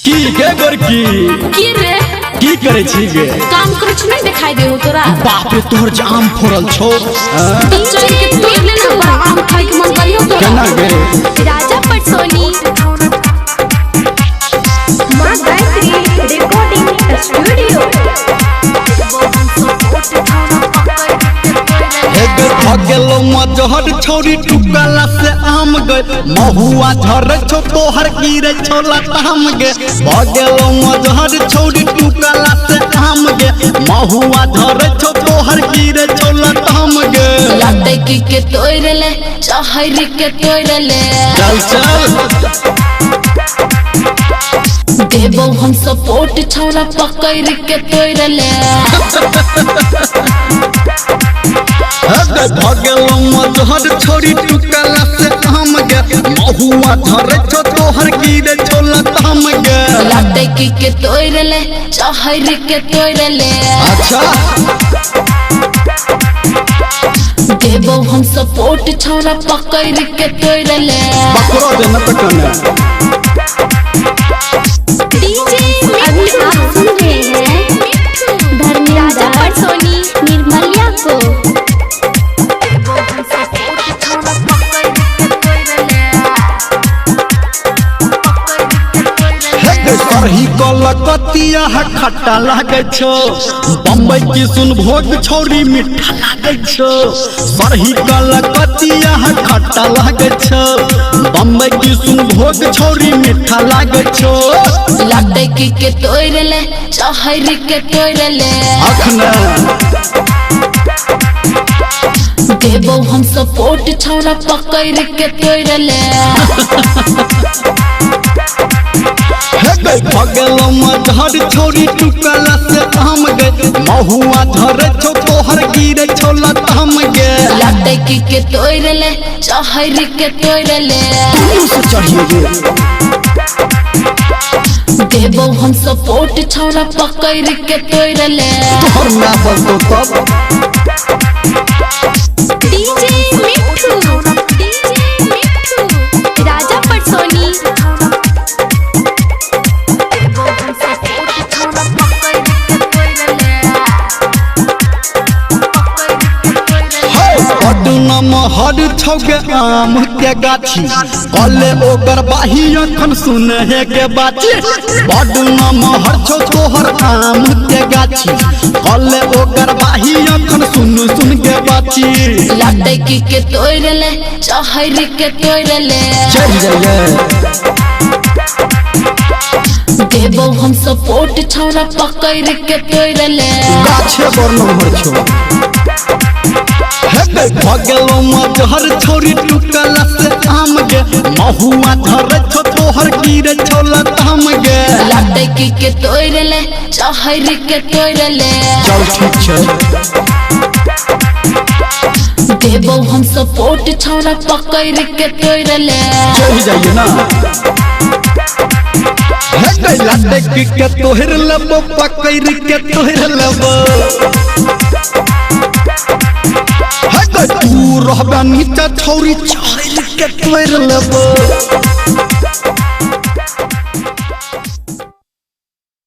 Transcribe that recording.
की गे गोरकी की रे की करे छी गे काम करे छ नहीं दिखाई दे हो तोरा। बाप रे तोहर जाम फोड़ल छौ चल के तोड़ ले ना बड़ा आम खाए के मन करियो तोरा। केना गे राजा पटसोनी मां गायत्री रिकॉर्डिंग स्टूडियो। भगेलो मजहर छौरी टुकला से आम गए महुआ झर छो तोहर गिरे छो लताम गे भगेलो मजहर छौरी टुकला से आम गे महुआ झर छो तोहर गिरे छो लताम गे लटे के तोड़ ले चहरी के तोड़ ले चल चल देबो हम सपोर्ट छौरा पकड़ के तोड़ ले भगेलो मजहर छौरी टुकला से आम गे महुआ झर छो तोहर गिरे छो लताम गे लटे के तोड़ ले चहरी के तोड़ ले अच्छा देबो हम सपोर्ट छौरा पकड़ के तोड़ ले बकरो दे न तकने डीजे अभी आप सुन रहे हैं धर्मेंद्र पटसोनी निर्मलिया को। सरही कलकतिया खट्टा लागे छो बम्बई की सुन भोग छौरी मीठा लागे छो सरही कलकतिया खट्टा लागे छो बम्बई की सुन भोग छौरी मीठा लागे छो लटे के तोड़ ले चहरी के तोड़ ले अखने देबो हम सपोर्ट छौरा पकड़ के तोड़ ले भगेलो मजहर छौरी टुकला से आम गे महुआ झर छो तोहर गिरे छो लताम गे लटे के तोड़ ले चहरी के तोड़ ले से चाहिए गे देबो हम सपोर्ट छौरा पकड़ के तोड़ ले तोहर ना बतो तब डीजे मिठू राजा पटसोनी। महर छौगे आम के गाछी कले ओकर बाही अखन सुने हे के बाची बड़ महर छौ तोहर आम के गाछी कले ओकर बाही अखन सुन के बाची लटे के तोड़ ले चहरी के तोड़ ले चल जाइए देबो हम सपोर्ट छौरा पकड़ के तोड़ ले गाछे बड़ महर छौ भगेलो मजहर छौरी टुकला से आम गे महुआ झर छो तोहर गिरे छो लताम गे लटे के तोड़ ले चहरी के तोड़ ले चल ठीक छै देबो हम सपोर्ट छौरा पकड़ के तोड़ ले चल जाइए ना लटे के तोहर लेबो पकड़ के तोहर लेबो तू रहबे नीचे छौरी चढ़ के तोड़ लेबो